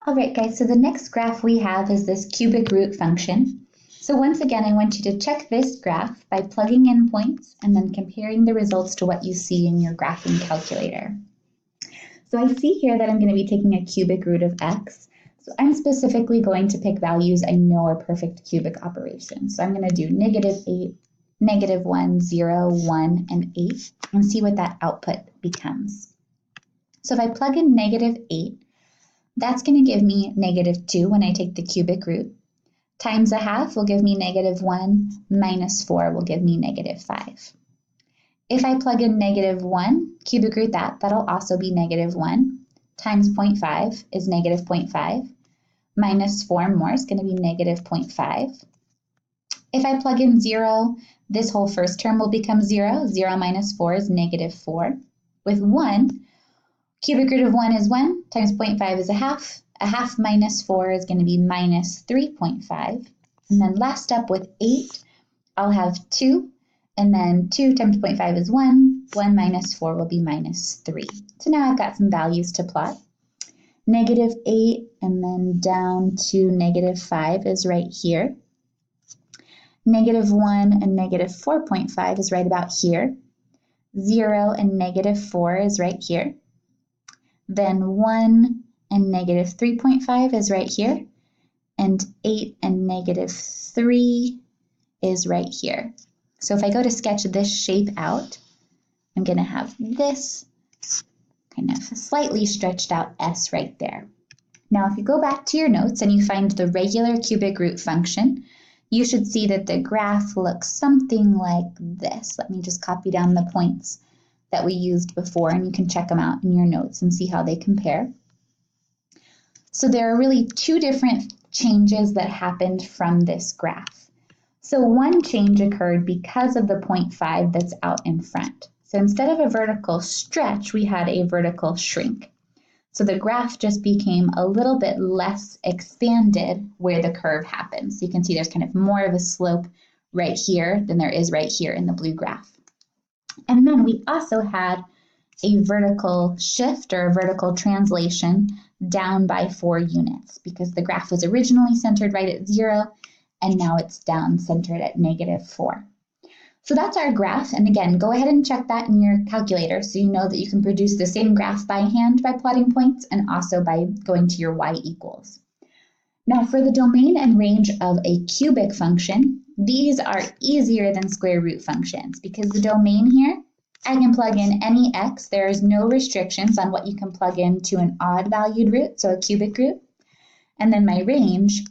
All right, guys, so the next graph we have is this cubic root function. So once again, I want you to check this graph by plugging in points and then comparing the results to what you see in your graphing calculator. So I see here that I'm going to be taking a cubic root of x. So I'm specifically going to pick values I know are perfect cubic operations. So I'm going to do -8, -1, 0, 1, and 8, and see what that output becomes. So if I plug in -8, that's going to give me -2 when I take the cubic root. Times 1/2 will give me -1, minus 4 will give me -5. If I plug in -1, cubic root that'll also be -1, times 0.5 is -0.5, minus 4 more is going to be -0.5. If I plug in 0, this whole first term will become 0. 0 minus 4 is -4. With 1, cubic root of 1 is 1, times 0.5 is 1/2. 1/2 minus 4 is going to be minus 3.5. And then last up with 8, I'll have 2. And then 2 times 0.5 is 1. 1 minus 4 will be -3. So now I've got some values to plot. -8 and then down to -5 is right here. -1 and -4.5 is right about here. 0 and -4 is right here. Then 1 and -3.5 is right here. And 8 and -3 is right here. So if I go to sketch this shape out, I'm going to have this kind of slightly stretched out S right there. Now if you go back to your notes and you find the regular cubic root function, you should see that the graph looks something like this. Let me just copy down the points that we used before, and you can check them out in your notes and see how they compare. So there are really two different changes that happened from this graph. So one change occurred because of the 0.5 that's out in front. So instead of a vertical stretch, we had a vertical shrink. So the graph just became a little bit less expanded where the curve happens. So you can see there's kind of more of a slope right here than there is right here in the blue graph. And then we also had a vertical shift or a vertical translation down by 4 units because the graph was originally centered right at 0 and now it's down centered at -4. So that's our graph, and again, go ahead and check that in your calculator so you know that you can produce the same graph by hand by plotting points and also by going to your y equals. Now for the domain and range of a cubic function, these are easier than square root functions because the domain here, I can plug in any x. There is no restrictions on what you can plug into an odd valued root, so a cubic root. And then my range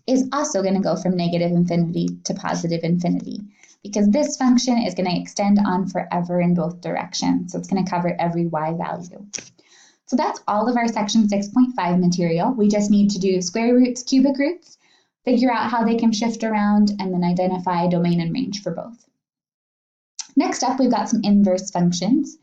is also going to go from -infinity to +infinity because this function is going to extend on forever in both directions. So it's going to cover every y value. So that's all of our section 6.5 material. We just need to do square roots, cubic roots, figure out how they can shift around, and then identify domain and range for both. Next up, we've got some inverse functions.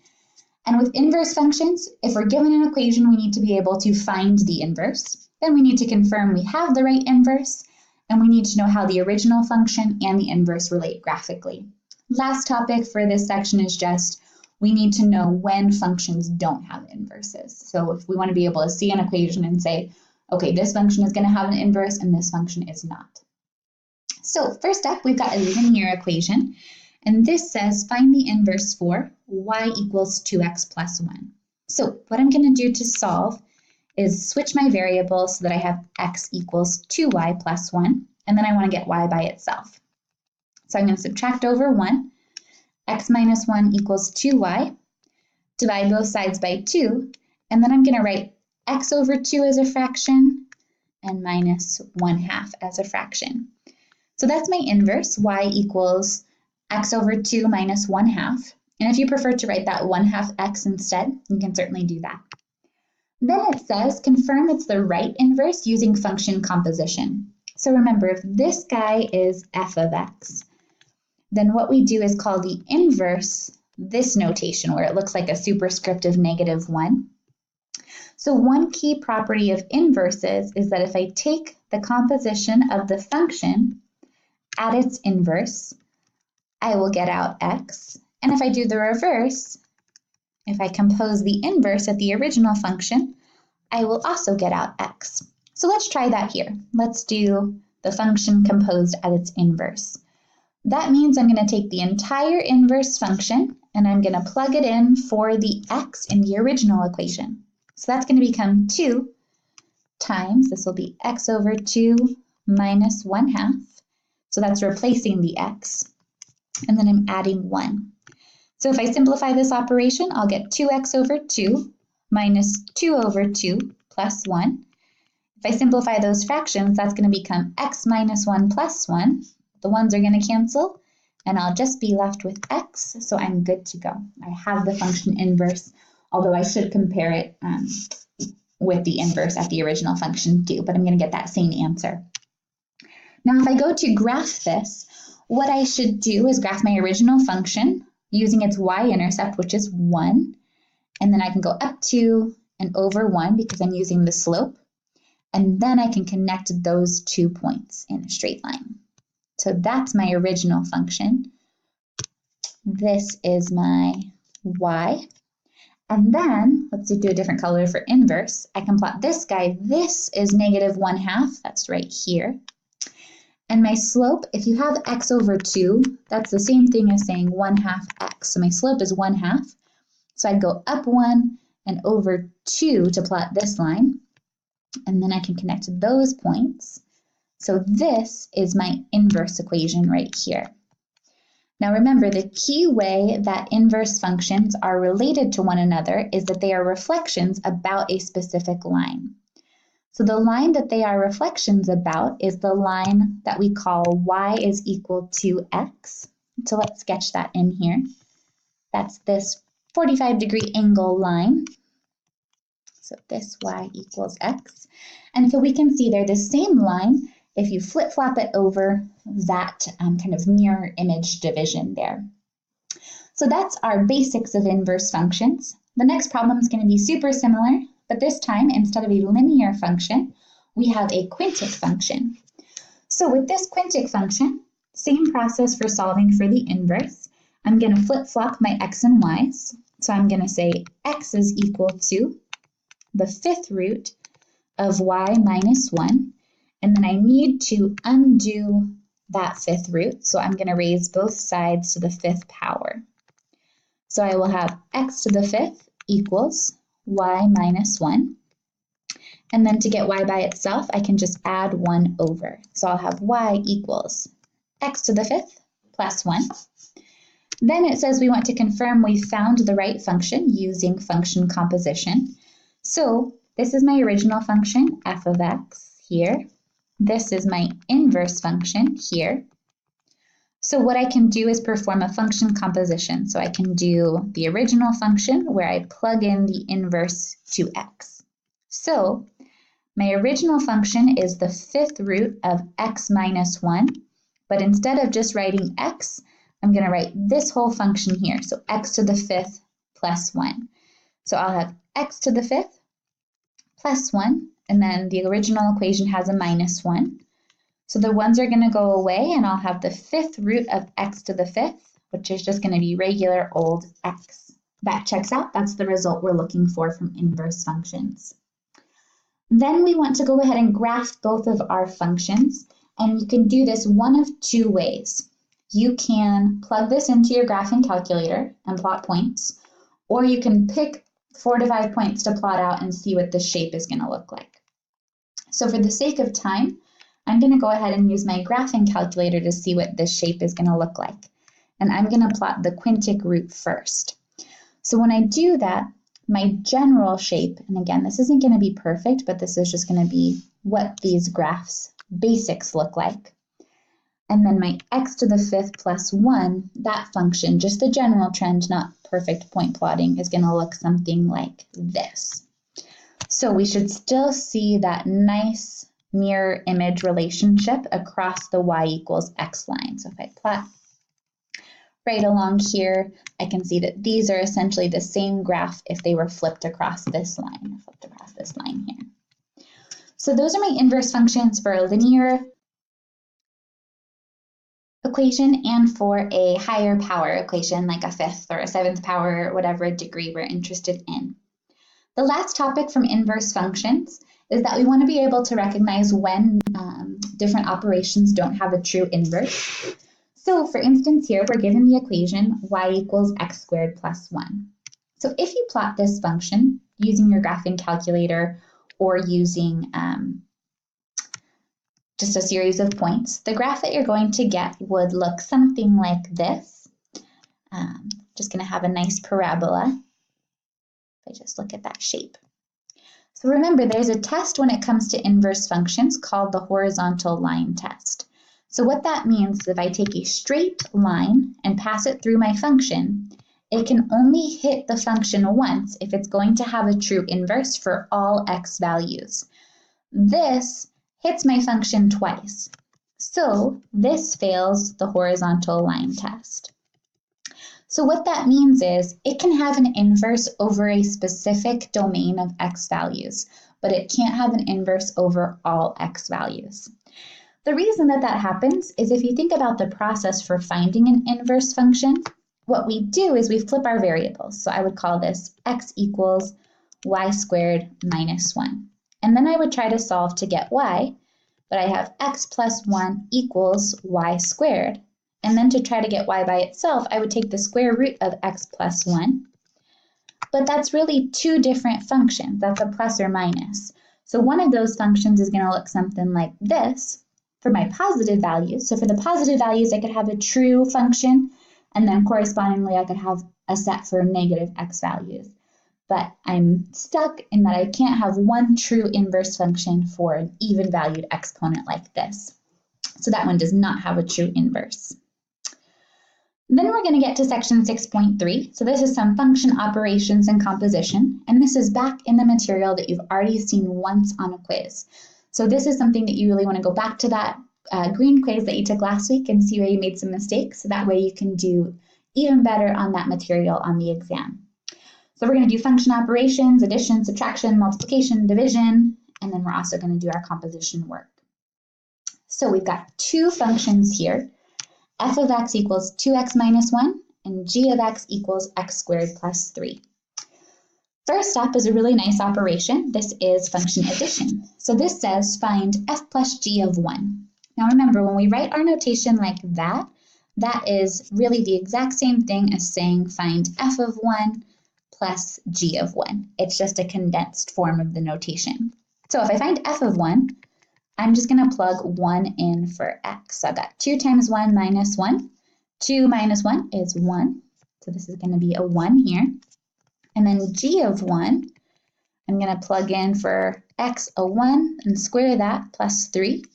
And with inverse functions, if we're given an equation, we need to be able to find the inverse. Then we need to confirm we have the right inverse, and we need to know how the original function and the inverse relate graphically. Last topic for this section is just we need to know when functions don't have inverses. So if we want to be able to see an equation and say, okay, this function is going to have an inverse and this function is not. So first up, we've got a linear equation. And this says find the inverse for y equals 2x plus 1. So what I'm going to do to solve is switch my variables so that I have x equals 2y plus 1, and then I want to get y by itself. So I'm going to subtract over 1, x minus 1 equals 2y, divide both sides by 2, and then I'm going to write x over 2 as a fraction and minus 1/2 as a fraction. So that's my inverse, y equals x over 2 minus 1/2. And if you prefer to write that 1/2 x instead, you can certainly do that. Then it says confirm it's the right inverse using function composition. So remember, if this guy is f of x, then what we do is call the inverse this notation where it looks like a superscript of -1. So one key property of inverses is that if I take the composition of the function at its inverse, I will get out x. And if I do the reverse, if I compose the inverse at the original function, I will also get out x. So let's try that here. Let's do the function composed at its inverse. That means I'm going to take the entire inverse function and I'm going to plug it in for the x in the original equation. So that's going to become 2 times, this will be x over 2 minus 1/2. So that's replacing the x. And then I'm adding 1. So if I simplify this operation, I'll get 2x over 2 minus 2 over 2 plus 1. If I simplify those fractions, that's going to become x minus 1 plus 1. The ones are going to cancel, and I'll just be left with x, so I'm good to go. I have the function inverse, although I should compare it with the inverse at the original function too, but I'm going to get that same answer. Now, if I go to graph this, what I should do is graph my original function using its y-intercept, which is 1, and then I can go up 2 and over 1 because I'm using the slope, and then I can connect those 2 points in a straight line. So that's my original function. This is my y. And then, let's do a different color for inverse. I can plot this guy. This is negative 1/2. That's right here. And my slope, if you have x over 2, that's the same thing as saying 1/2 x. So my slope is 1/2. So I'd go up 1 and over 2 to plot this line. And then I can connect those points. So this is my inverse equation right here. Now remember, the key way that inverse functions are related to one another is that they are reflections about a specific line. So the line that they are reflections about is the line that we call y is equal to x. So let's sketch that in here. That's this 45-degree angle line. So this y equals x. And so we can see they're the same line if you flip-flop it over that kind of mirror image division there. So that's our basics of inverse functions. The next problem is going to be super similar, but this time, instead of a linear function, we have a quintic function. So with this quintic function, same process for solving for the inverse. I'm going to flip-flop my x and y's. So I'm going to say x is equal to the fifth root of y minus 1. And then I need to undo that fifth root. So I'm going to raise both sides to the fifth power. So I will have x to the fifth equals y minus 1. And then to get y by itself, I can just add 1 over. So I'll have y equals x to the fifth plus 1. Then it says we want to confirm we found the right function using function composition. So this is my original function, f of x, here. This is my inverse function here. So what I can do is perform a function composition. So I can do the original function where I plug in the inverse to x. So my original function is the fifth root of x minus 1. But instead of just writing x, I'm going to write this whole function here. So x to the fifth plus 1. So I'll have x to the fifth plus 1. And then the original equation has a minus 1. So the ones are going to go away, and I'll have the fifth root of x to the fifth, which is just going to be regular old x. That checks out. That's the result we're looking for from inverse functions. Then we want to go ahead and graph both of our functions, and you can do this one of two ways. You can plug this into your graphing calculator and plot points, or you can pick 4 to 5 points to plot out and see what the shape is going to look like. So for the sake of time, I'm going to go ahead and use my graphing calculator to see what this shape is going to look like. And I'm going to plot the quintic root first. So when I do that, my general shape, and again, this isn't going to be perfect, but this is just going to be what these graphs basics look like. And then my x to the fifth plus 1, that function, just the general trend, not perfect point plotting, is going to look something like this. So we should still see that nice mirror image relationship across the y equals x line. So if I plot right along here, I can see that these are essentially the same graph if they were flipped across this line, here. So those are my inverse functions for a linear equation and for a higher power equation like a fifth or a seventh power, whatever degree we're interested in. The last topic from inverse functions is that we want to be able to recognize when different operations don't have a true inverse. So for instance here, we're given the equation y equals x squared plus 1. So if you plot this function using your graphing calculator or using just a series of points, the graph that you're going to get would look something like this. Just going to have a nice parabola. If I just look at that shape. So remember, there's a test when it comes to inverse functions called the horizontal line test. So what that means is if I take a straight line and pass it through my function, it can only hit the function once if it's going to have a true inverse for all x values. This hits my function twice. So this fails the horizontal line test. So what that means is it can have an inverse over a specific domain of x values, but it can't have an inverse over all x values. The reason that that happens is if you think about the process for finding an inverse function, what we do is we flip our variables. So I would call this x equals y squared minus 1. And then I would try to solve to get y, but I have x plus 1 equals y squared. And then to try to get y by itself, I would take the square root of x plus 1. But that's really two different functions. That's a plus or minus. So one of those functions is going to look something like this for my positive values. So for the positive values, I could have a true function, and then correspondingly, I could have a set for negative x values. But I'm stuck in that I can't have one true inverse function for an even valued exponent like this. So that one does not have a true inverse. Then we're going to get to section 6.3. So this is some function operations and composition, and this is back in the material that you've already seen once on a quiz. So this is something that you really want to go back to that green quiz that you took last week and see where you made some mistakes. So that way you can do even better on that material on the exam. So we're going to do function operations, addition, subtraction, multiplication, division, and then we're also going to do our composition work. So we've got two functions here. F of x equals 2x minus 1, and g of x equals x squared plus 3. First up is a really nice operation. This is function addition. So this says find f plus g of 1. Now remember, when we write our notation like that, that is really the exact same thing as saying find f of 1 plus g of 1. It's just a condensed form of the notation. So if I find f of 1, I'm just going to plug 1 in for x. So I've got 2 times 1 minus 1. 2 minus 1 is 1. So this is going to be a 1 here. And then g of 1, I'm going to plug in for x a 1 and square that plus 3.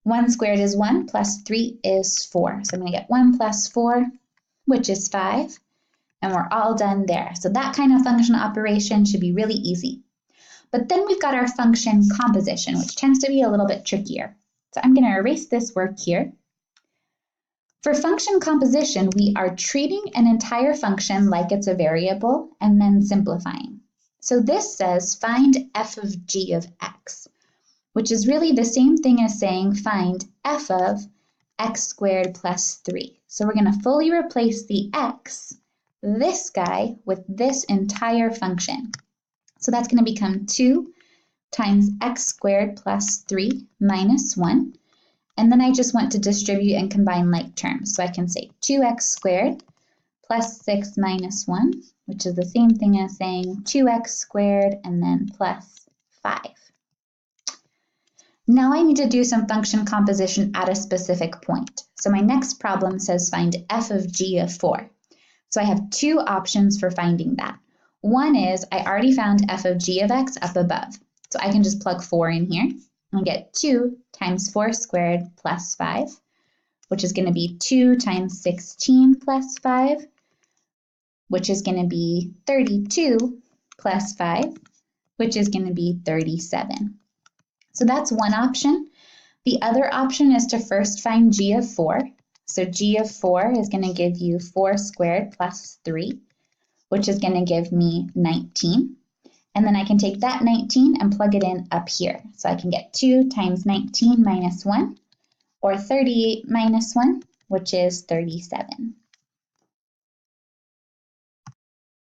1 squared is 1 plus 3 is 4. So I'm going to get 1 plus 4, which is 5. And we're all done there. So that kind of function operation should be really easy. But then we've got our function composition, which tends to be a little bit trickier. So I'm going to erase this work here. For function composition, we are treating an entire function like it's a variable and then simplifying. So this says find f of g of x, which is really the same thing as saying find f of x squared plus 3. So we're going to fully replace the x, this guy, with this entire function. So that's going to become 2 times x squared plus 3 minus 1. And then I just want to distribute and combine like terms. So I can say 2x squared plus 6 minus 1, which is the same thing as saying 2x squared and then plus 5. Now I need to do some function composition at a specific point. So my next problem says find f of g of 4. So I have two options for finding that. One is I already found f of g of x up above. So I can just plug 4 in here and get 2 times 4 squared plus 5, which is going to be 2 times 16 plus 5, which is going to be 32 plus 5, which is going to be 37. So that's one option. The other option is to first find g of 4. So g of 4 is going to give you 4 squared plus 3, which is going to give me 19. And then I can take that 19 and plug it in up here. So I can get 2 times 19 minus 1, or 38 minus 1, which is 37.